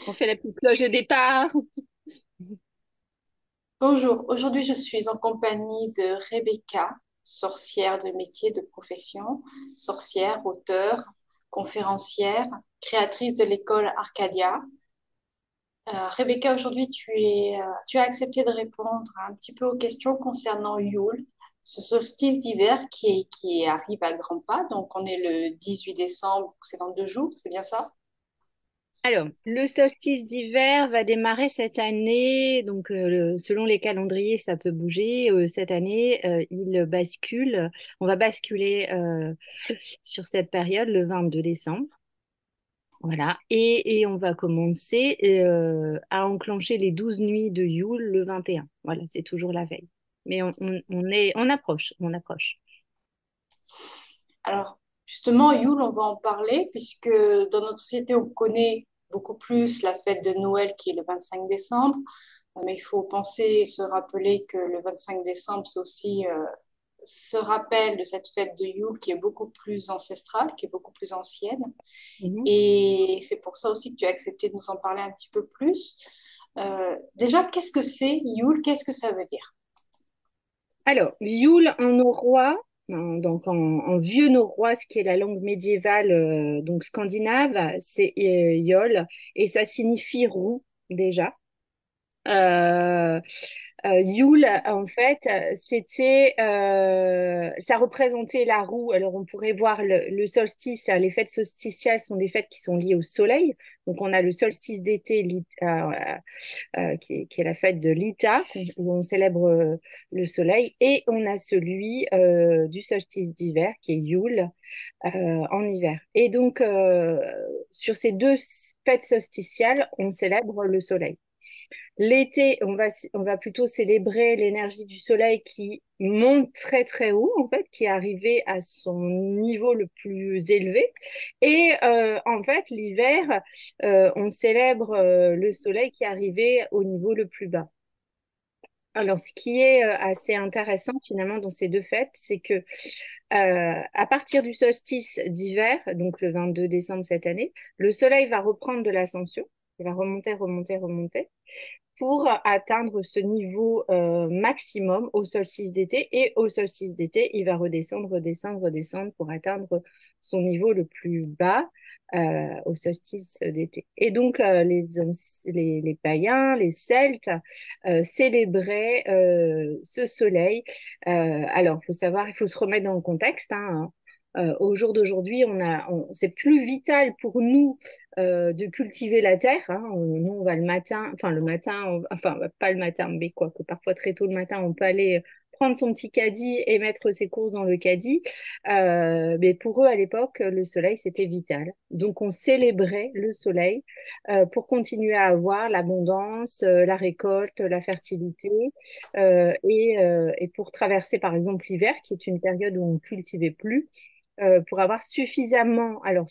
On fait la petite cloche de départ. Bonjour, aujourd'hui je suis en compagnie de Rebecca, sorcière de métier, de profession, sorcière, auteure, conférencière, créatrice de l'école Arcadia. Rebecca, aujourd'hui tu as accepté de répondre un petit peu aux questions concernant Yule, ce solstice d'hiver qui arrive à grands pas. Donc on est le 18 décembre, c'est dans 2 jours, c'est bien ça? Alors, le solstice d'hiver va démarrer cette année. Donc, selon les calendriers, ça peut bouger. Cette année, il bascule. On va basculer sur cette période le 22 décembre. Voilà. Et on va commencer à enclencher les 12 nuits de Yule le 21. Voilà, c'est toujours la veille. Mais on approche, on approche. Alors, justement, Yule, on va en parler puisque dans notre société, on connaît beaucoup plus la fête de Noël qui est le 25 décembre. Mais il faut penser et se rappeler que le 25 décembre, c'est aussi ce rappel de cette fête de Yule qui est beaucoup plus ancestrale, qui est beaucoup plus ancienne. Mhm. Et c'est pour ça aussi que tu as accepté de nous en parler un petit peu plus. Déjà, qu'est-ce que c'est Yule? Qu'est-ce que ça veut dire? Alors, Yule en norrois, donc en vieux norrois, ce qui est la langue médiévale donc scandinave, c'est Yol et ça signifie roux déjà. Euh, Yule, en fait, ça représentait la roue. Alors, on pourrait voir le solstice. Les fêtes solsticiales sont des fêtes qui sont liées au soleil. Donc, on a le solstice d'été, qui est la fête de l'Ita, où on célèbre le soleil, et on a celui du solstice d'hiver, qui est Yule, en hiver. Et donc, sur ces deux fêtes solsticiales, on célèbre le soleil. L'été, on va plutôt célébrer l'énergie du soleil qui monte très très haut, en fait, qui est arrivé à son niveau le plus élevé. Et en fait, l'hiver, on célèbre le soleil qui est arrivé au niveau le plus bas. Alors, ce qui est assez intéressant finalement dans ces deux fêtes, c'est que à partir du solstice d'hiver, donc le 22 décembre cette année, le soleil va reprendre de l'ascension. Il va remonter, remonter, remonter pour atteindre ce niveau maximum au solstice d'été. Et au solstice d'été, il va redescendre, redescendre, redescendre pour atteindre son niveau le plus bas au solstice d'été. Et donc, les païens, les Celtes célébraient ce soleil. Alors, il faut savoir, il faut se remettre dans le contexte, hein. Au jour d'aujourd'hui, c'est plus vital pour nous de cultiver la terre, hein. Nous, on va le matin, enfin le matin, enfin pas le matin, mais quoi, que parfois très tôt le matin, on peut aller prendre son petit caddie et mettre ses courses dans le caddie. Mais pour eux, à l'époque, le soleil, c'était vital. Donc, on célébrait le soleil pour continuer à avoir l'abondance, la récolte, la fertilité, et pour traverser, par exemple, l'hiver, qui est une période où on ne cultivait plus pour avoir suffisamment. Alors,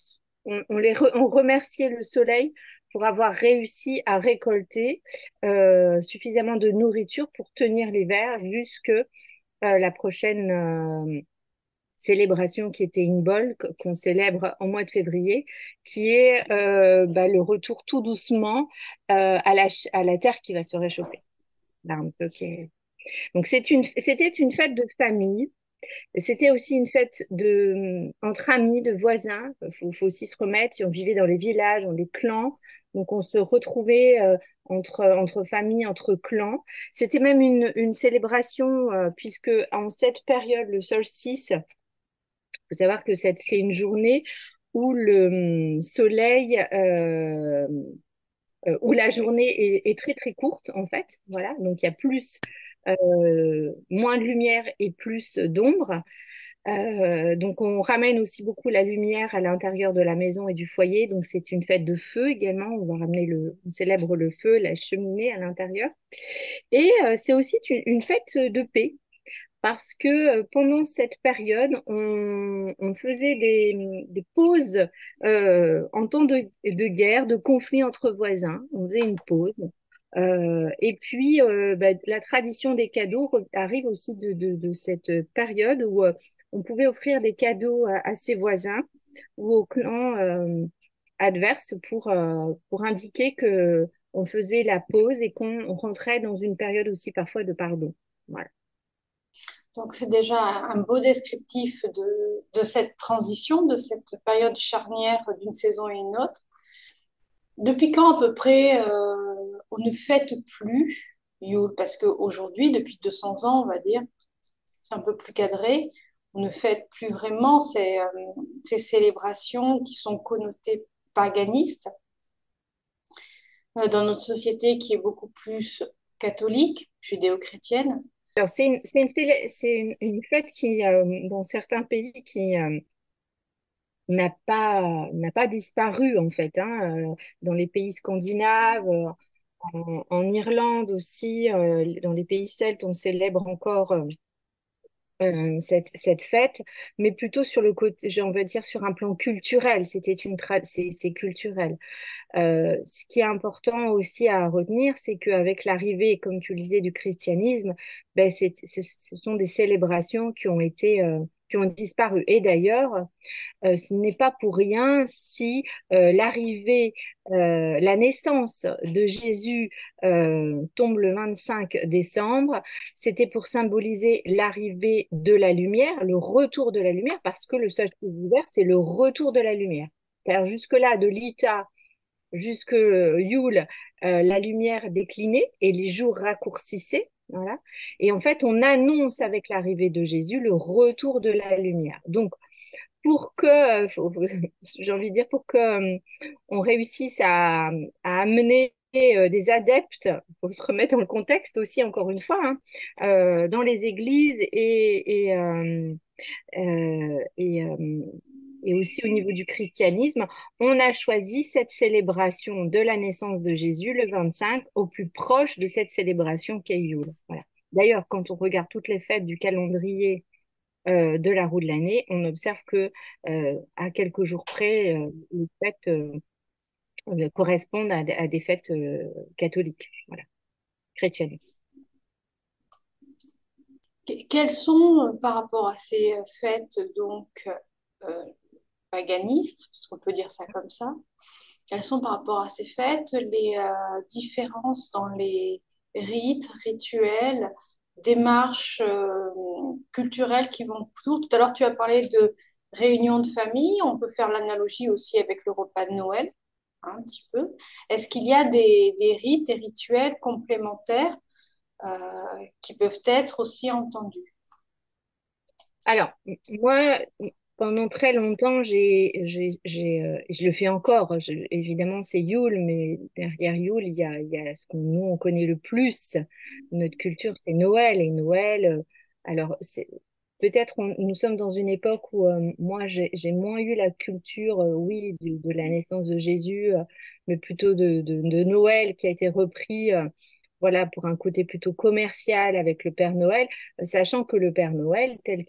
on remerciait le soleil pour avoir réussi à récolter suffisamment de nourriture pour tenir l'hiver jusque la prochaine célébration qui était une bol qu'on célèbre en mois de février, qui est le retour tout doucement à la terre qui va se réchauffer. Là, un peu Donc c'était une fête de famille. C'était aussi une fête entre amis, de voisins. Faut aussi se remettre. Si on vivait dans les villages, dans les clans, donc on se retrouvait entre familles, entre clans. C'était même une célébration, puisque en cette période, le solstice, il faut savoir que c'est une journée où le soleil, où la journée est très très courte en fait. Voilà, donc il y a moins de lumière et plus d'ombre. Donc on ramène aussi beaucoup la lumière à l'intérieur de la maison et du foyer. Donc c'est une fête de feu également. On célèbre le feu, la cheminée à l'intérieur. Et c'est aussi une fête de paix parce que pendant cette période, on faisait des pauses en temps de guerre, de conflit entre voisins. On faisait une pause. Et puis, la tradition des cadeaux arrive aussi de cette période où on pouvait offrir des cadeaux à ses voisins ou au clan. adverse pour indiquer que on faisait la pause et qu'on rentrait dans une période aussi parfois de pardon. Voilà. Donc, c'est déjà un beau descriptif de cette transition, de cette période charnière d'une saison à une autre. Depuis quand à peu près on ne fête plus Yule? Parce qu'aujourd'hui, depuis 200 ans, on va dire, c'est un peu plus cadré, on ne fête plus vraiment ces célébrations qui sont connotées paganistes dans notre société qui est beaucoup plus catholique, judéo-chrétienne. Alors, une fête qui, dans certains pays, qui n'a pas disparu, en fait, hein, dans les pays scandinaves, en Irlande aussi, dans les pays celtes, on célèbre encore cette fête, mais plutôt sur le côté, j'ai envie de dire, sur un plan culturel. C'est culturel. Ce qui est important aussi à retenir, c'est qu'avec l'arrivée, comme tu le disais, du christianisme, ben ce sont des célébrations qui ont disparu. Et d'ailleurs, ce n'est pas pour rien si la naissance de Jésus tombe le 25 décembre, c'était pour symboliser l'arrivée de la lumière, le retour de la lumière, parce que le solstice d'hiver, c'est le retour de la lumière. Alors jusque-là, de l'Ita jusque Yule, la lumière déclinait et les jours raccourcissaient. Voilà. Et en fait, on annonce avec l'arrivée de Jésus le retour de la lumière. Donc, pour que, j'ai envie de dire, pour que on réussisse à amener des adeptes, il faut se remettre dans le contexte aussi, encore une fois, hein, dans les églises et, et aussi au niveau du christianisme, on a choisi cette célébration de la naissance de Jésus le 25 au plus proche de cette célébration qu'est Yule. Voilà. D'ailleurs, quand on regarde toutes les fêtes du calendrier de la roue de l'année, on observe que à quelques jours près, les fêtes correspondent à des fêtes catholiques, voilà, chrétiennes. Quelles sont, par rapport à ces fêtes donc euh, paganistes, parce qu'on peut dire ça comme ça, quelles sont par rapport à ces fêtes les différences dans les rites, rituels, démarches culturelles qui vont autour? Tout à l'heure, tu as parlé de réunions de famille. On peut faire l'analogie aussi avec le repas de Noël, hein, un petit peu. Est-ce qu'il y a des rites et rituels complémentaires qui peuvent être aussi entendus? Alors, moi, pendant très longtemps, je le fais encore. Évidemment, c'est Yule, mais derrière Yule, il y a ce que nous, on connaît le plus. Notre culture, c'est Noël. Et Noël, alors, peut-être nous sommes dans une époque où moi, j'ai moins eu la culture, oui, de la naissance de Jésus, mais plutôt de Noël qui a été repris. Voilà, pour un côté plutôt commercial avec le Père Noël, sachant que le Père Noël, tel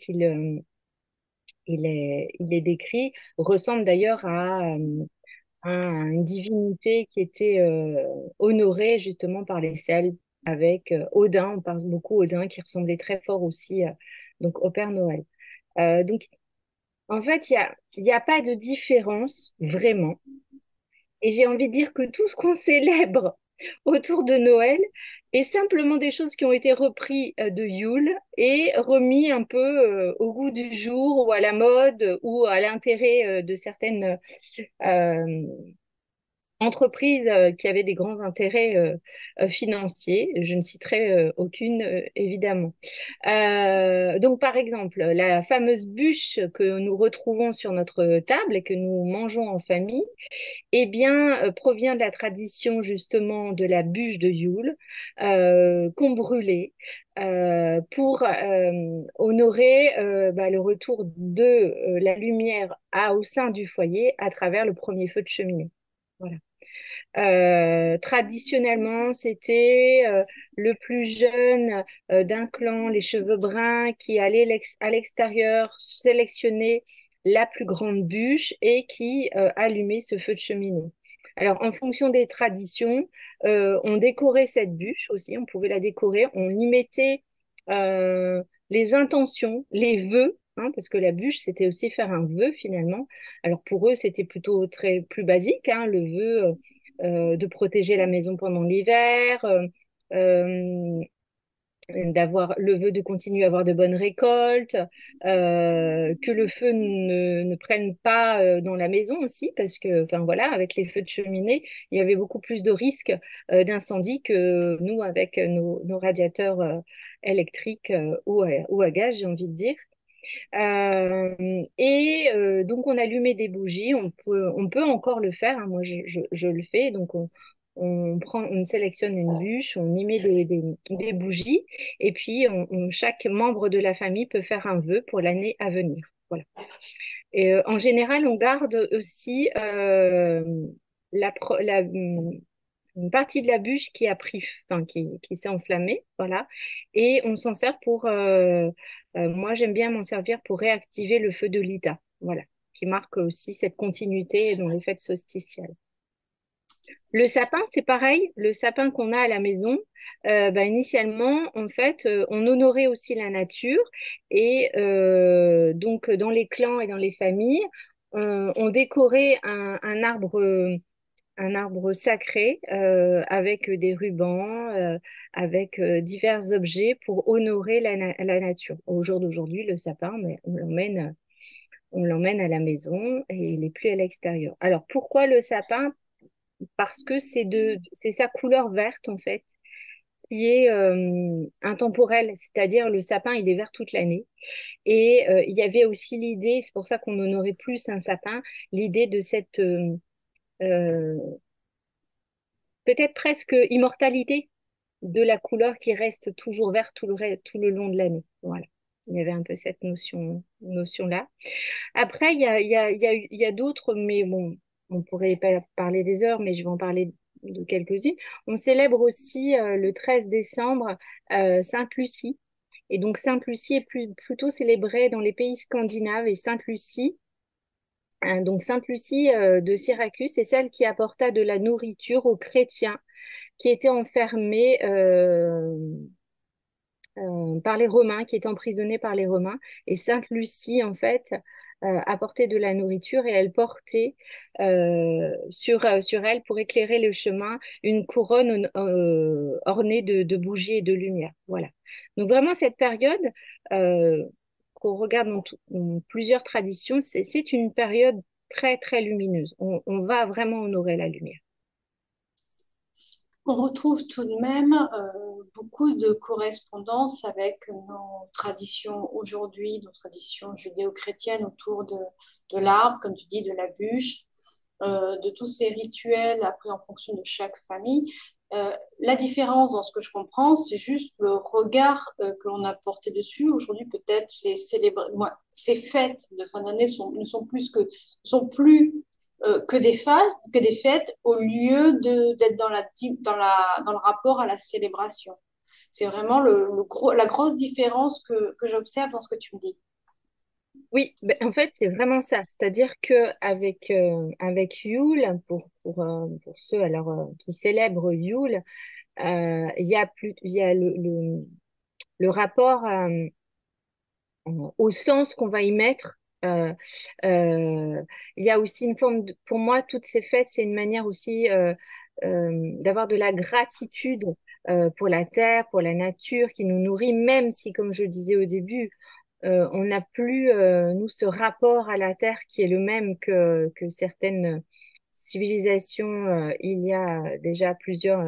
il est décrit, ressemble d'ailleurs à une divinité qui était honorée justement par les Celtes avec Odin. On parle beaucoup Odin qui ressemblait très fort aussi donc au Père Noël. Donc en fait, il y a pas de différence vraiment. Et j'ai envie de dire que tout ce qu'on célèbre autour de Noël est simplement des choses qui ont été reprises de Yule et remis un peu au goût du jour ou à la mode ou à l'intérêt de certaines euh, entreprises qui avaient des grands intérêts financiers. Je ne citerai aucune, évidemment. Donc, par exemple, la fameuse bûche que nous retrouvons sur notre table et que nous mangeons en famille, eh bien, provient de la tradition justement de la bûche de Yule qu'on brûlait pour honorer le retour de la lumière au sein du foyer à travers le premier feu de cheminée. Voilà. Traditionnellement, c'était le plus jeune d'un clan, les cheveux bruns, qui allait à l'extérieur sélectionner la plus grande bûche et qui allumait ce feu de cheminée. Alors, en fonction des traditions, on décorait cette bûche aussi, on pouvait la décorer, on y mettait les intentions, les vœux hein, parce que la bûche, c'était aussi faire un vœu finalement. Alors pour eux, c'était plutôt très plus basique, hein, le vœu de protéger la maison pendant l'hiver, euh, d'avoir le vœu de continuer à avoir de bonnes récoltes, que le feu ne prenne pas dans la maison aussi, parce que, enfin voilà, avec les feux de cheminée, il y avait beaucoup plus de risques d'incendie que nous avec nos radiateurs électriques ou à gaz, j'ai envie de dire. Donc, on allumait des bougies. On peut encore le faire, hein. Moi, je le fais. Donc, on sélectionne une bûche, on y met des bougies. Et puis, chaque membre de la famille peut faire un vœu pour l'année à venir. Voilà. Et en général, on garde aussi une partie de la bûche qui a pris, enfin, qui s'est enflammée, voilà. Et on s'en sert pour, moi j'aime bien m'en servir pour réactiver le feu de l'Ita, voilà, qui marque aussi cette continuité dans les fêtes solsticielles. Le sapin, c'est pareil, le sapin qu'on a à la maison, initialement, en fait, on honorait aussi la nature et donc dans les clans et dans les familles, on décorait un arbre sacré avec des rubans, avec divers objets pour honorer la nature. Au jour d'aujourd'hui, le sapin, mais on l'emmène à la maison et il n'est plus à l'extérieur. Alors pourquoi le sapin? Parce que c'est sa couleur verte en fait qui est intemporelle, c'est-à-dire le sapin il est vert toute l'année. Et il y avait aussi l'idée, c'est pour ça qu'on honorait plus un sapin, l'idée de cette euh, peut-être presque immortalité de la couleur qui reste toujours verte tout le long de l'année. Voilà. Il y avait un peu cette notion-là. Après, il y a d'autres, mais bon, on pourrait pas parler des heures, mais je vais en parler de quelques-unes. On célèbre aussi le 13 décembre Sainte-Lucie. Et donc, Sainte-Lucie est plutôt célébrée dans les pays scandinaves et Sainte-Lucie. Donc, Sainte-Lucie de Syracuse, c'est celle qui apporta de la nourriture aux chrétiens qui étaient enfermés par les Romains, qui étaient emprisonnés par les Romains. Et Sainte Lucie, en fait, apportait de la nourriture et elle portait sur elle, pour éclairer le chemin, une couronne ornée de bougies et de lumière. Voilà. Donc vraiment, cette période, euh, qu'on regarde dans plusieurs traditions, c'est une période très, très lumineuse. On va vraiment honorer la lumière. On retrouve tout de même beaucoup de correspondances avec nos traditions aujourd'hui, nos traditions judéo-chrétiennes autour de l'arbre, comme tu dis, de la bûche, de tous ces rituels après en fonction de chaque famille. La différence dans ce que je comprends, c'est juste le regard que l'on a porté dessus. Aujourd'hui, peut-être ces fêtes de fin d'année ne sont plus sont plus que des fêtes au lieu d'être dans le rapport à la célébration. C'est vraiment la grosse différence que j'observe dans ce que tu me dis. Oui, ben, en fait, c'est vraiment ça. C'est-à-dire que avec Yule, pour ceux alors qui célèbrent Yule, il y a le rapport au sens qu'on va y mettre. Euh, il y a aussi une forme pour moi, toutes ces fêtes, c'est une manière aussi d'avoir de la gratitude pour la terre, pour la nature qui nous nourrit, même si, comme je le disais au début, on n'a plus, nous, ce rapport à la terre qui est le même que certaines civilisations il y a déjà plusieurs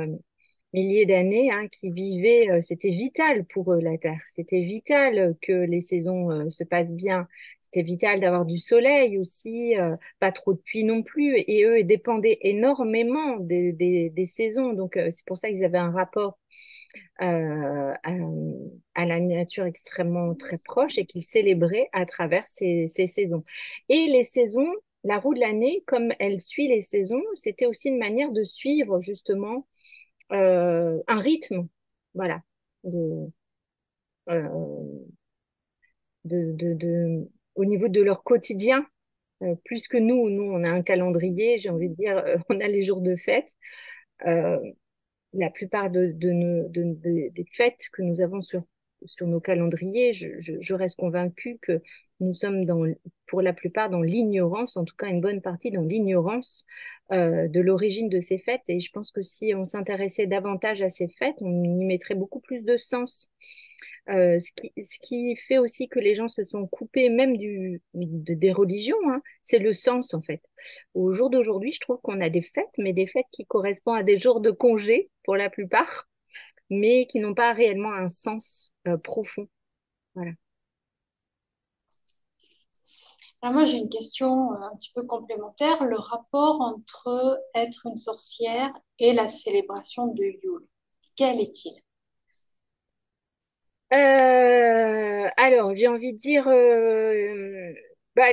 milliers d'années, hein, qui vivaient, c'était vital pour eux, la terre. C'était vital que les saisons se passent bien. C'était vital d'avoir du soleil aussi, pas trop de pluie non plus. Et eux, ils dépendaient énormément des saisons. Donc, c'est pour ça qu'ils avaient un rapport à la nature extrêmement très proche et qu'ils célébraient à travers ces saisons. Et les saisons, la roue de l'année, comme elle suit les saisons, c'était aussi une manière de suivre justement un rythme, voilà, de, euh, au niveau de leur quotidien. Plus que nous, on a un calendrier, j'ai envie de dire, on a les jours de fête. Euh, la plupart des fêtes que nous avons sur nos calendriers, je reste convaincue que nous sommes pour la plupart dans l'ignorance, en tout cas une bonne partie dans l'ignorance de l'origine de ces fêtes. Et je pense que si on s'intéressait davantage à ces fêtes, on y mettrait beaucoup plus de sens. Ce qui fait aussi que les gens se sont coupés même des religions, hein, c'est le sens en fait. Au jour d'aujourd'hui, je trouve qu'on a des fêtes, mais des fêtes qui correspondent à des jours de congé pour la plupart, mais qui n'ont pas réellement un sens profond. Voilà. Alors moi, j'ai une question un petit peu complémentaire. Le rapport entre être une sorcière et la célébration de Yule, quel est-il? Alors, j'ai envie de dire, bah,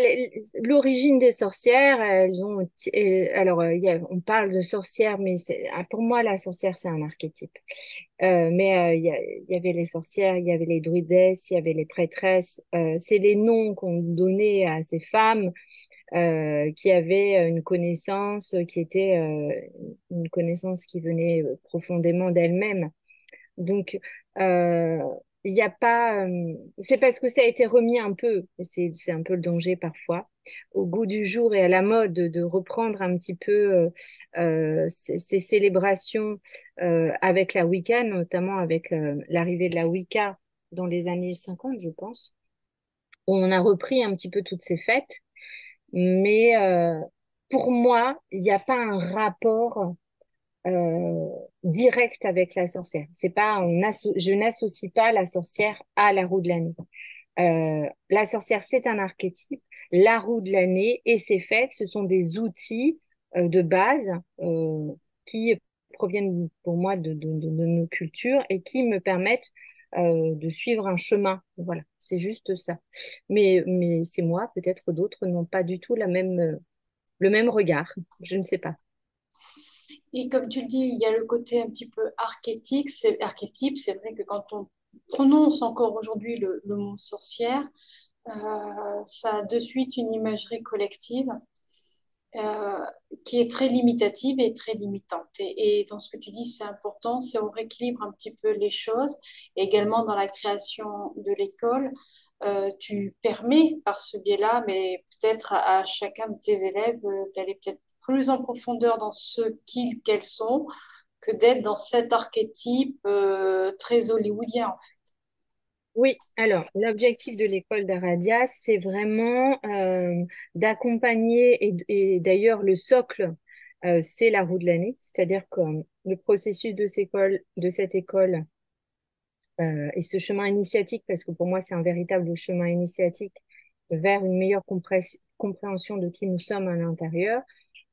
l'origine des sorcières, elles ont, alors, on parle de sorcières, mais pour moi, la sorcière, c'est un archétype. Mais il y avait les sorcières, il y avait les druidesses, il y avait les prêtresses. C'est les noms qu'on donnait à ces femmes qui avaient une connaissance qui était une connaissance qui venait profondément d'elles-mêmes. Donc, euh, il n'y a pas. C'est parce que ça a été remis un peu, c'est un peu le danger parfois, au goût du jour et à la mode de reprendre un petit peu ces célébrations avec la Wicca, notamment avec l'arrivée de la Wicca dans les années 50, je pense, où on a repris un petit peu toutes ces fêtes. Mais pour moi, il n'y a pas un rapport euh, direct avec la sorcière. C'est pas, je n'associe pas la sorcière à la roue de l'année. La sorcière, c'est un archétype. La roue de l'année et ses fêtes, ce sont des outils de base qui proviennent pour moi de nos cultures et qui me permettent de suivre un chemin. Voilà, c'est juste ça. Mais c'est moi, peut-être d'autres n'ont pas du tout le même regard. Je ne sais pas. Et comme tu dis, il y a le côté un petit peu archétype. C'est vrai que quand on prononce encore aujourd'hui le mot sorcière, ça a de suite une imagerie collective euh, qui est très limitative et très limitante. Et dans ce que tu dis, c'est important, c'est on rééquilibre un petit peu les choses. Et également dans la création de l'école, tu permets par ce biais-là, mais peut-être à chacun de tes élèves d'aller peut-être plus en profondeur dans ce qu'elles sont que d'être dans cet archétype très hollywoodien, en fait. Oui, alors l'objectif de l'école d'Aradia, c'est vraiment d'accompagner et d'ailleurs le socle, c'est la roue de l'année, c'est-à-dire que le processus de cette école et ce chemin initiatique, parce que pour moi c'est un véritable chemin initiatique vers une meilleure compréhension de qui nous sommes à l'intérieur,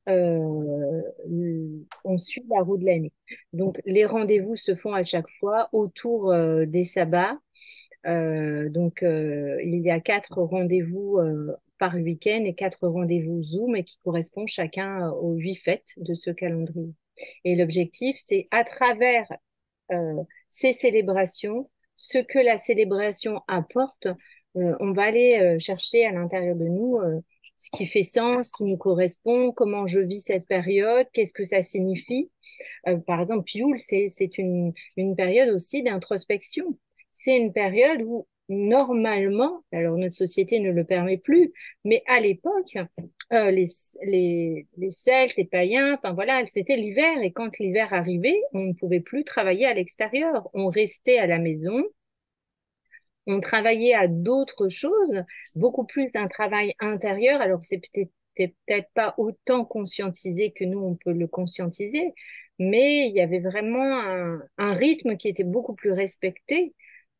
on suit la roue de l'année. Donc les rendez-vous se font à chaque fois autour des sabbats il y a 4 rendez-vous par week-end et 4 rendez-vous Zoom et qui correspondent chacun aux 8 fêtes de ce calendrier. Et l'objectif, c'est à travers euh, ces célébrations, ce que la célébration apporte, on va aller chercher à l'intérieur de nous ce qui fait sens, ce qui nous correspond, comment je vis cette période, qu'est-ce que ça signifie. Par exemple, Pioul, c'est une période aussi d'introspection. C'est une période où, normalement, alors notre société ne le permet plus, mais à l'époque, les Celtes, les païens, enfin voilà, c'était l'hiver. Et quand l'hiver arrivait, on ne pouvait plus travailler à l'extérieur. On restait à la maison, on travaillait à d'autres choses, beaucoup plus un travail intérieur. Alors c'est peut-être pas autant conscientisé que nous, on peut le conscientiser, mais il y avait vraiment un rythme qui était beaucoup plus respecté.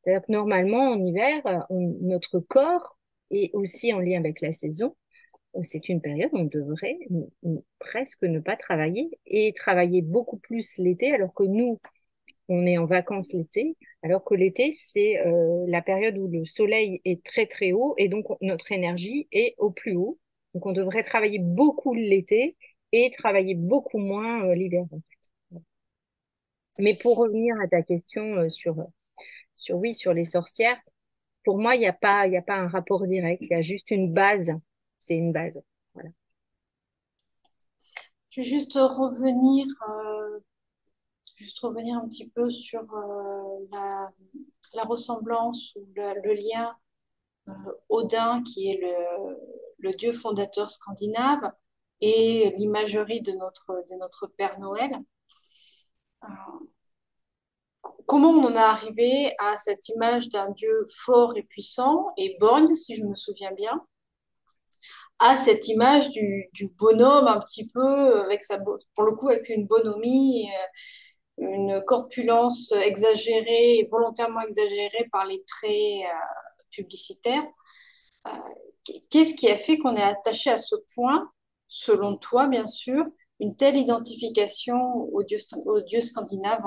C'est-à-dire que normalement, en hiver, notre corps est aussi en lien avec la saison. C'est une période où on devrait presque ne pas travailler et travailler beaucoup plus l'été, alors que nous, on est en vacances l'été, alors que l'été, c'est la période où le soleil est très très haut et donc notre énergie est au plus haut. Donc on devrait travailler beaucoup l'été et travailler beaucoup moins l'hiver. Mais pour revenir à ta question oui, sur les sorcières, pour moi, il y a pas un rapport direct, il y a juste une base. C'est une base. Voilà. Je vais juste revenir un petit peu sur la ressemblance ou le lien Odin, qui est le dieu fondateur scandinave, et l'imagerie de notre Père Noël. Comment on en est arrivé à cette image d'un dieu fort et puissant et borgne, si je me souviens bien, à cette image du bonhomme un petit peu, avec pour le coup, avec une bonhomie, une corpulence exagérée, volontairement exagérée par les traits publicitaires. Euh, Qu'est-ce qui a fait qu'on est attaché à ce point, selon toi, bien sûr, une telle identification au dieu scandinave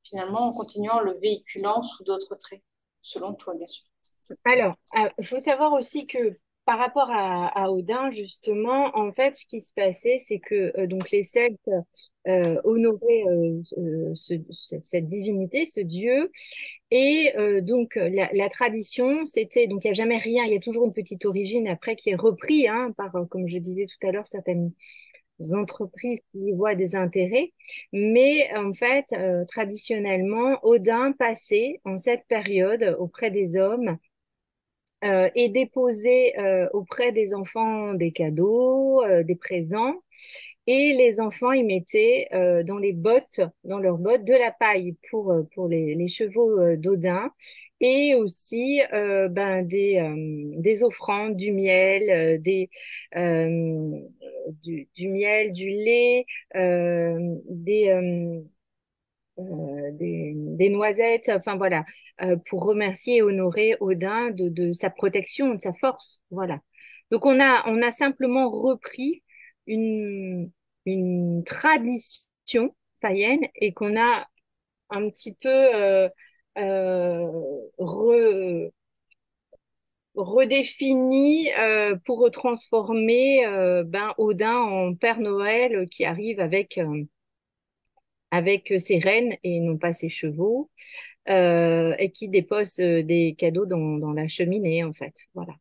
finalement en continuant en le véhiculant sous d'autres traits, selon toi, bien sûr. Alors, il faut savoir aussi que par rapport à Odin, justement, en fait, ce qui se passait, c'est que donc les Celtes honoraient cette divinité, ce dieu, et donc la tradition, c'était donc il n'y a jamais rien, il y a toujours une petite origine après qui est repris hein, par, comme je disais tout à l'heure, certaines entreprises qui y voient des intérêts, mais en fait, traditionnellement, Odin passait en cette période auprès des hommes et déposer auprès des enfants des cadeaux, des présents. Et les enfants, ils mettaient dans les bottes, dans leurs bottes, de la paille pour les chevaux d'Odin et aussi des offrandes, du miel, du miel, du lait, des noisettes, enfin voilà, pour remercier et honorer Odin de sa protection, de sa force, voilà. Donc on a simplement repris une, une tradition païenne et qu'on a un petit peu euh, re- redéfini pour retransformer Odin en Père Noël qui arrive avec ses rennes et non pas ses chevaux, et qui dépose des cadeaux dans la cheminée, en fait. Voilà.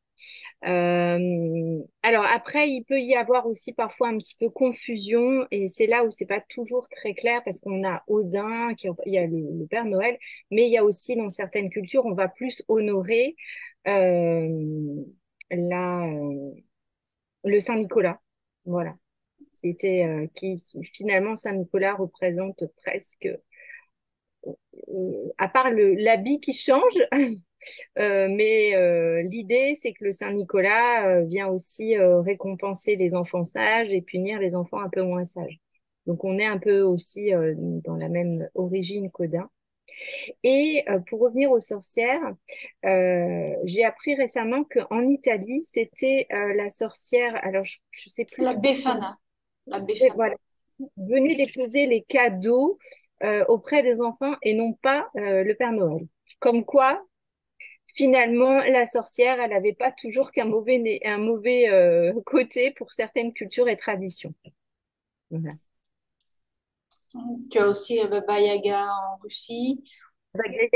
Alors après, il peut y avoir aussi parfois un petit peu confusion, et c'est là où c'est pas toujours très clair, parce qu'on a Odin, il y a le Père Noël, mais il y a aussi dans certaines cultures, on va plus honorer euh, le Saint-Nicolas. Voilà. Qui finalement Saint-Nicolas représente presque à part l'habit qui change, mais l'idée, c'est que le Saint-Nicolas vient aussi récompenser les enfants sages et punir les enfants un peu moins sages. Donc on est un peu aussi dans la même origine qu'Odin. Et pour revenir aux sorcières, j'ai appris récemment qu'en Italie, c'était la sorcière, alors je sais plus La trop comment, Befana. La Befana. voilà, venait déposer les cadeaux auprès des enfants et non pas le Père Noël. Comme quoi, finalement, la sorcière, elle n'avait pas toujours un mauvais côté pour certaines cultures et traditions. Voilà. Tu as aussi Baba Yaga en Russie. Ouais,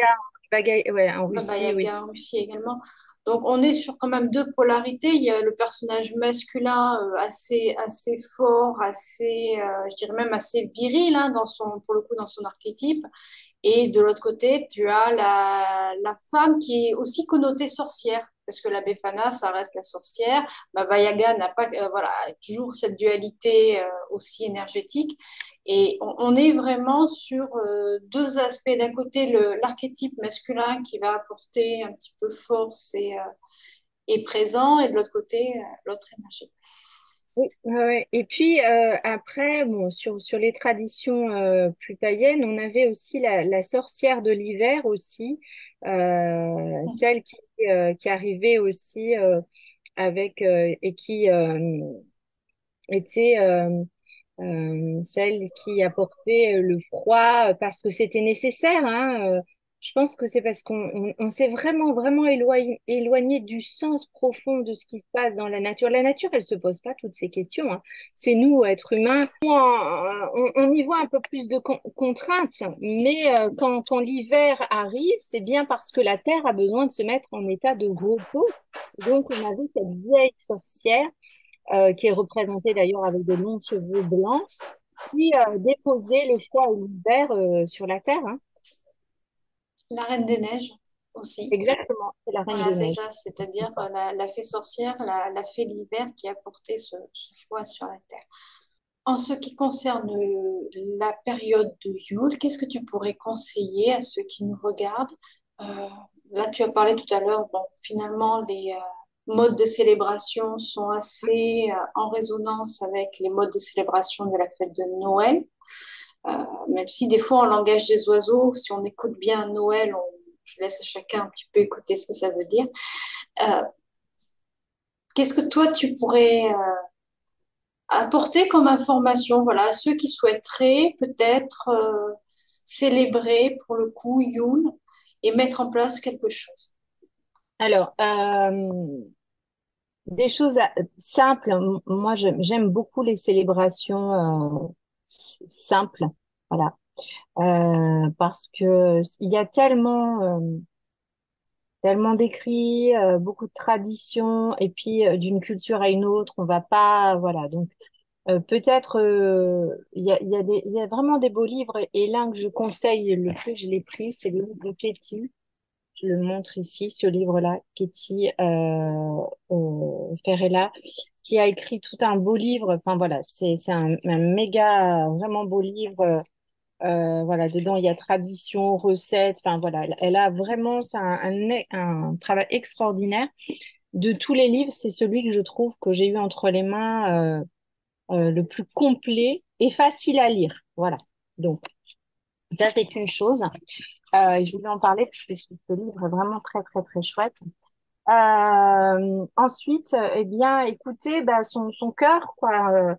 en Baba Russie, oui. Yaga en Russie également. Donc, on est sur quand même deux polarités. Il y a le personnage masculin assez fort, je dirais même assez viril hein, pour le coup, dans son archétype. Et de l'autre côté, tu as la femme qui est aussi connotée sorcière, parce que la Befana, ça reste la sorcière. Baba Yaga n'a pas, voilà, toujours cette dualité aussi énergétique. Et on est vraiment sur deux aspects. D'un côté, l'archétype masculin qui va apporter un petit peu force et présent, et de l'autre côté, l'autre énergie. Oui, ouais, ouais. Et puis après, bon, sur les traditions plus païennes, on avait aussi la sorcière de l'hiver aussi, celle qui arrivait aussi avec et qui était celle qui apportait le froid parce que c'était nécessaire, hein. Je pense que c'est parce qu'on s'est vraiment, vraiment éloigné du sens profond de ce qui se passe dans la nature. La nature, elle se pose pas toutes ces questions, hein. C'est nous, êtres humains, on y voit un peu plus de contraintes, mais quand l'hiver arrive, c'est bien parce que la terre a besoin de se mettre en état de repos. Donc, on avait cette vieille sorcière qui est représentée d'ailleurs avec de longs cheveux blancs, qui déposait le froid et l'hiver sur la terre, hein. La Reine des Neiges. aussi. Exactement, c'est la Reine Voilà, des c'est Neiges. ça, c'est-à-dire la fée sorcière, la fée de l'hiver qui a porté ce froid sur la terre. En ce qui concerne la période de Yule, qu'est-ce que tu pourrais conseiller à ceux qui nous regardent? Euh, Là, tu as parlé tout à l'heure, bon, finalement, les modes de célébration sont assez en résonance avec les modes de célébration de la fête de Noël. Même si des fois, en langage des oiseaux, si on écoute bien Noël, je laisse à chacun un petit peu écouter ce que ça veut dire. Euh, Qu'est-ce que toi, tu pourrais apporter comme information, voilà, à ceux qui souhaiteraient peut-être célébrer pour le coup Yule et mettre en place quelque chose. Alors, des choses simples. Moi, j'aime beaucoup les célébrations simples. Voilà. Parce que il y a tellement d'écrits, beaucoup de traditions, et puis d'une culture à une autre, on va pas, voilà. Donc peut-être il y a vraiment des beaux livres, et l'un que je conseille le plus, je l'ai pris, c'est le livre de Ketty. Je le montre ici, ce livre-là, Ketty Ferrella, qui a écrit tout un beau livre. Enfin voilà, c'est un méga, vraiment beau livre. Voilà, dedans il y a tradition, recettes. Enfin voilà, elle a vraiment fait un travail extraordinaire. De tous les livres, c'est celui que je trouve que j'ai eu entre les mains le plus complet et facile à lire. Voilà. Donc ça c'est une chose. Je voulais en parler parce que ce livre est vraiment très très très chouette. Ensuite, eh bien, écoutez, bah, son cœur, quoi.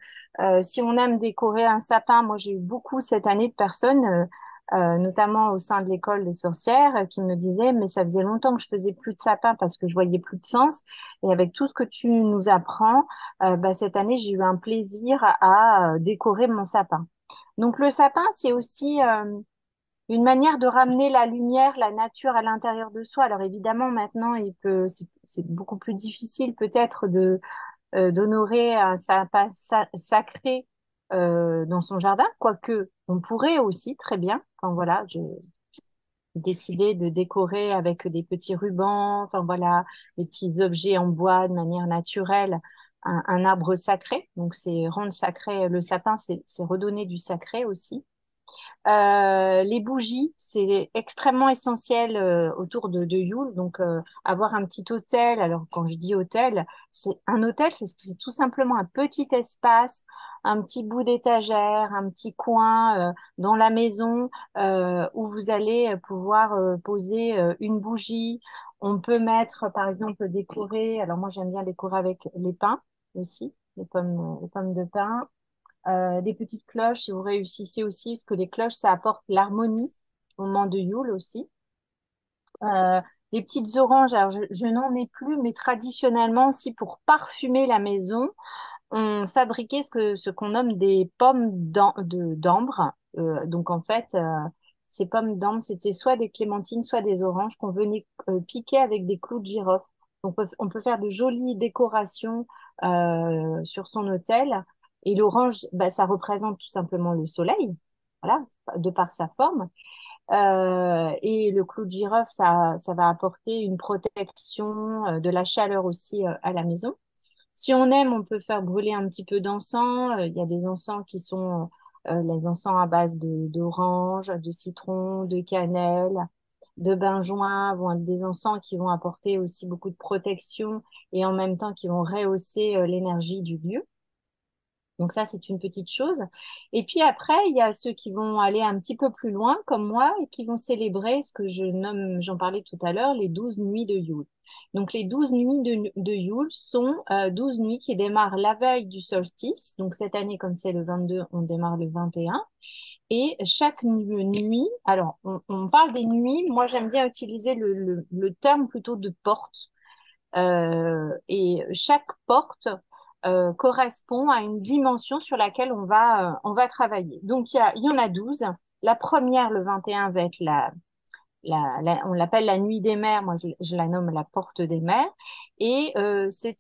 Si on aime décorer un sapin, moi j'ai eu beaucoup cette année de personnes, notamment au sein de l'école des sorcières, qui me disaient, mais ça faisait longtemps que je faisais plus de sapin parce que je voyais plus de sens. Et avec tout ce que tu nous apprends, bah, cette année j'ai eu un plaisir à décorer mon sapin. Donc le sapin, c'est aussi une manière de ramener la lumière, la nature à l'intérieur de soi. Alors évidemment, maintenant, c'est beaucoup plus difficile peut-être de d'honorer un sapin sacré dans son jardin, quoique on pourrait aussi très bien. Enfin voilà, j'ai décidé de décorer avec des petits rubans, enfin voilà, des petits objets en bois de manière naturelle. Un arbre sacré, donc c'est rendre sacré le sapin, c'est redonner du sacré aussi. Les bougies, c'est extrêmement essentiel autour de Yule. Donc, avoir un petit hôtel. Alors, quand je dis hôtel, c'est un hôtel, c'est tout simplement un petit espace, un petit bout d'étagère, un petit coin dans la maison où vous allez pouvoir poser une bougie. On peut mettre, par exemple, décorer. Alors, moi, j'aime bien décorer avec les pins aussi, les pommes de pin, des petites cloches, si vous réussissez aussi, parce que les cloches, ça apporte l'harmonie au moment de Yule aussi. Euh, les petites oranges, alors je n'en ai plus, mais traditionnellement aussi pour parfumer la maison, on fabriquait ce qu'on nomme des pommes d'ambre. Donc en fait, ces pommes d'ambre, c'était soit des clémentines, soit des oranges qu'on venait piquer avec des clous de girofle. Donc on peut faire de jolies décorations sur son hôtel. Et l'orange, bah, ça représente tout simplement le soleil, voilà, de par sa forme. Et le clou de girofle, ça va apporter une protection de la chaleur aussi à la maison. Si on aime, on peut faire brûler un petit peu d'encens. Il y a des encens qui sont les encens à base d'orange, de citron, de cannelle, de benjoin, vont être des encens qui vont apporter aussi beaucoup de protection et en même temps qui vont rehausser l'énergie du lieu. Donc ça, c'est une petite chose. Et puis après, il y a ceux qui vont aller un petit peu plus loin, comme moi, et qui vont célébrer ce que je nomme, j'en parlais tout à l'heure, les 12 nuits de Yule. Donc les 12 nuits de Yule sont 12 nuits qui démarrent la veille du solstice. Donc cette année, comme c'est le 22, on démarre le 21. Et chaque nuit, alors on parle des nuits, moi j'aime bien utiliser le terme plutôt de porte. Et chaque porte correspond à une dimension sur laquelle on va travailler. Donc, il y en a 12. La première, le 21, va être on l'appelle la nuit des mers. Moi, je la nomme la porte des mers. Et c'est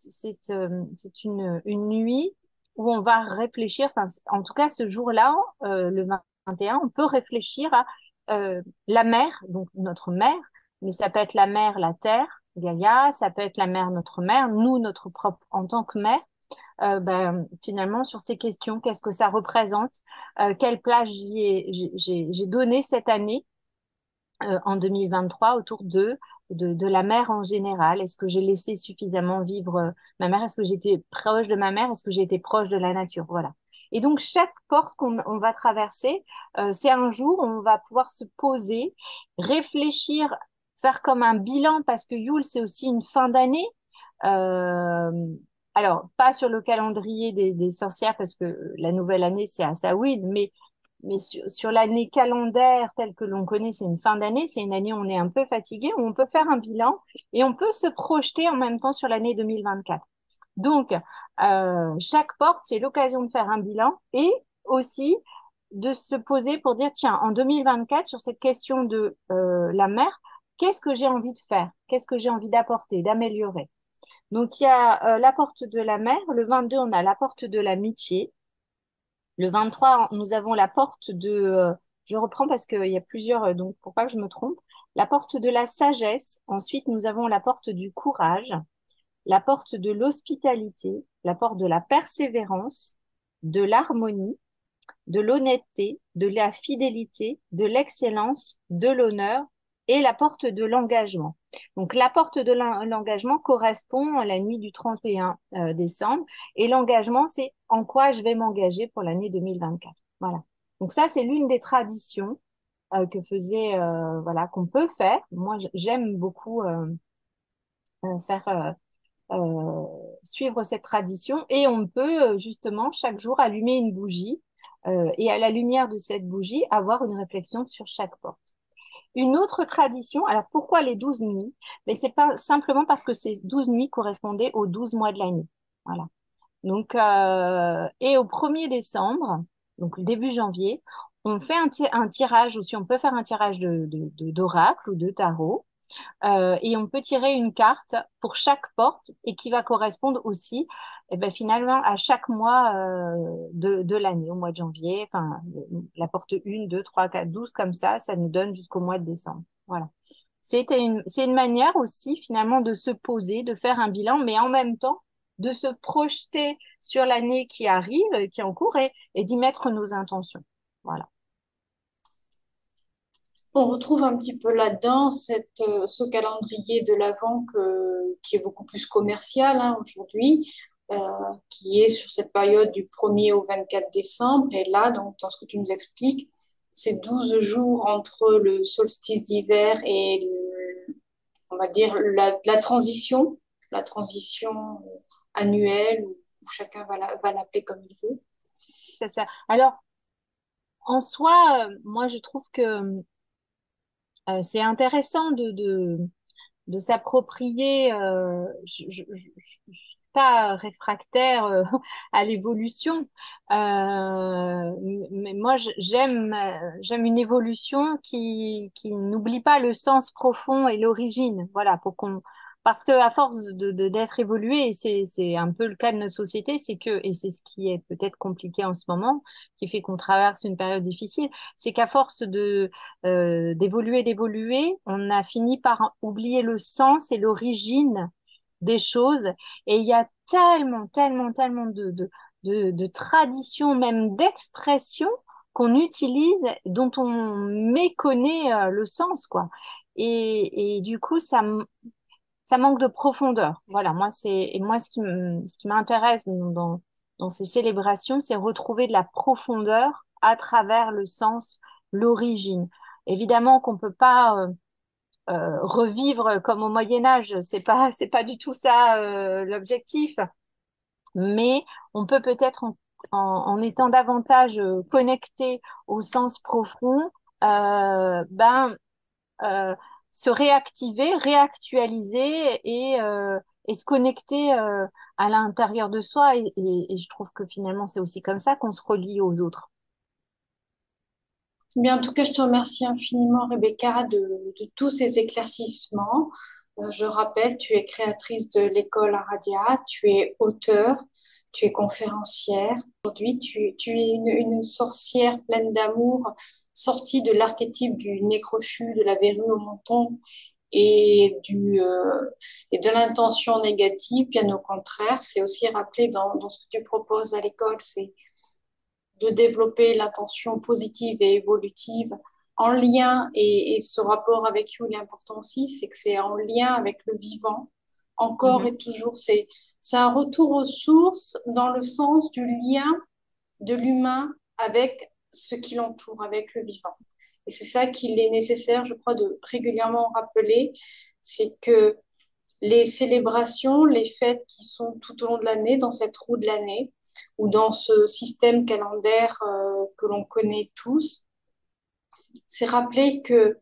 une nuit où on va réfléchir, enfin, en tout cas, ce jour-là, le 21, on peut réfléchir à la mer, donc notre mère, mais ça peut être la mère, la terre, Gaïa, ça peut être la mère, notre mère, nous, notre propre, en tant que mère. Ben, finalement, sur ces questions, qu'est-ce que ça représente, quelle place j'ai donné cette année en 2023 autour de la mère en général. Est-ce que j'ai laissé suffisamment vivre ma mère? Est-ce que j'étais proche de ma mère? Est-ce que j'ai été proche de la nature? Voilà. Et donc, chaque porte qu'on on va traverser, c'est un jour où on va pouvoir se poser, réfléchir, faire comme un bilan, parce que Yule, c'est aussi une fin d'année. Euh, alors, pas sur le calendrier des sorcières, parce que la nouvelle année, c'est à Samhain, mais sur l'année calendaire telle que l'on connaît, c'est une fin d'année, c'est une année où on est un peu fatigué, où on peut faire un bilan et on peut se projeter en même temps sur l'année 2024. Donc, chaque porte, c'est l'occasion de faire un bilan et aussi de se poser pour dire, tiens, en 2024, sur cette question de la mer, qu'est-ce que j'ai envie de faire? Qu'est-ce que j'ai envie d'apporter, d'améliorer? Donc, il y a la porte de la mer. Le 22, on a la porte de l'amitié. Le 23, nous avons la porte je reprends parce qu'il y a plusieurs, donc pour pas que je me trompe, la porte de la sagesse. Ensuite, nous avons la porte du courage, la porte de l'hospitalité, la porte de la persévérance, de l'harmonie, de l'honnêteté, de la fidélité, de l'excellence, de l'honneur et la porte de l'engagement. Donc la porte de l'engagement correspond à la nuit du 31 décembre et l'engagement, c'est en quoi je vais m'engager pour l'année 2024. Voilà. Donc ça, c'est l'une des traditions voilà, qu'on peut faire. Moi, j'aime beaucoup faire euh, suivre cette tradition et on peut justement chaque jour allumer une bougie et à la lumière de cette bougie avoir une réflexion sur chaque porte. Une autre tradition, alors pourquoi les 12 nuits? Mais c'est pas simplement parce que ces 12 nuits correspondaient aux 12 mois de l'année. Voilà. Donc, et au 1er décembre, donc le début janvier, on fait un tirage, ou si on peut faire un tirage d'oracle ou de tarot, et on peut tirer une carte pour chaque porte et qui va correspondre aussi, eh ben, finalement, à chaque mois de l'année, au mois de janvier. Enfin, la porte 1, 2, 3, 4, 12, comme ça nous donne jusqu'au mois de décembre. Voilà. C'est une manière aussi, finalement, de se poser, de faire un bilan, mais en même temps, de se projeter sur l'année qui arrive, qui est en cours, et d'y mettre nos intentions. Voilà. On retrouve un petit peu là-dedans ce calendrier de l'Avent qui est beaucoup plus commercial hein, aujourd'hui, euh, qui est sur cette période du 1er au 24 décembre. Et là, donc, dans ce que tu nous expliques, c'est 12 jours entre le solstice d'hiver et, on va dire, la transition annuelle, où chacun va l'appeler comme il veut. C'est ça. Alors, en soi, moi, je trouve que c'est intéressant de s'approprier. Je suis pas réfractaire à l'évolution, mais moi j'aime une évolution qui n'oublie pas le sens profond et l'origine. Voilà, parce que à force d'être évolué, et c'est un peu le cas de notre société, et c'est ce qui est peut-être compliqué en ce moment, qui fait qu'on traverse une période difficile, c'est qu'à force d'évoluer, on a fini par oublier le sens et l'origine des choses. Et il y a tellement de traditions, même d'expressions qu'on utilise, dont on méconnaît le sens, quoi. Et du coup, ça manque de profondeur. Voilà, moi ce qui m'intéresse dans ces célébrations, c'est retrouver de la profondeur à travers le sens, l'origine. Évidemment qu'on peut pas revivre comme au Moyen Âge, c'est pas du tout ça l'objectif, mais on peut peut-être en étant davantage connecté au sens profond, ben euh, se réactiver, réactualiser et se connecter à l'intérieur de soi. Et je trouve que finalement, c'est aussi comme ça qu'on se relie aux autres. Bien, en tout cas, je te remercie infiniment, Rebecca, de tous ces éclaircissements. Je rappelle, tu es créatrice de l'école Aradia, tu es auteure, tu es conférencière. Aujourd'hui, tu es une sorcière pleine d'amour, sortie de l'archétype du nez crochu, de la verrue au menton, et, et de l'intention négative, bien au contraire. C'est aussi rappelé dans ce que tu proposes à l'école, c'est de développer l'attention positive et évolutive en lien, et ce rapport avec You, il est important aussi, c'est que c'est en lien avec le vivant, encore Mhm. et toujours. C'est un retour aux sources dans le sens du lien de l'humain avec ce qui l'entoure, avec le vivant. Et c'est ça qu'il est nécessaire, je crois, de régulièrement rappeler, c'est que les célébrations, les fêtes qui sont tout au long de l'année, dans cette roue de l'année, ou dans ce système calendaire que l'on connaît tous, c'est rappeler que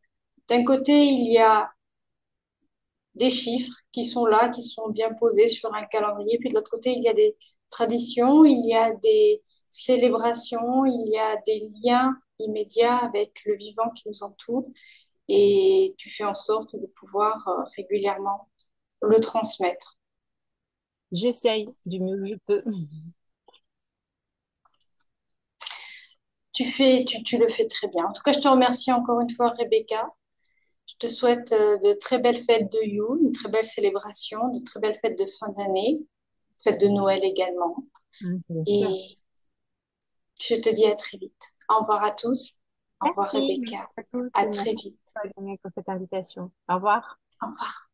d'un côté, il y a des chiffres qui sont là, qui sont bien posés sur un calendrier, puis de l'autre côté, il y a des traditions, il y a des célébrations, il y a des liens immédiats avec le vivant qui nous entoure, et tu fais en sorte de pouvoir régulièrement le transmettre. J'essaye du mieux que je peux. Tu le fais très bien. En tout cas, je te remercie encore une fois, Rebecca. Je te souhaite de très belles fêtes de You, une très belle célébration, de très belles fêtes de fin d'année, fêtes de Noël également. Bien sûr. Et je te dis à très vite. Au revoir à tous. Au revoir, Merci, merci Rebecca. à tous À et très merci vite. pour cette invitation. Au revoir. Au revoir.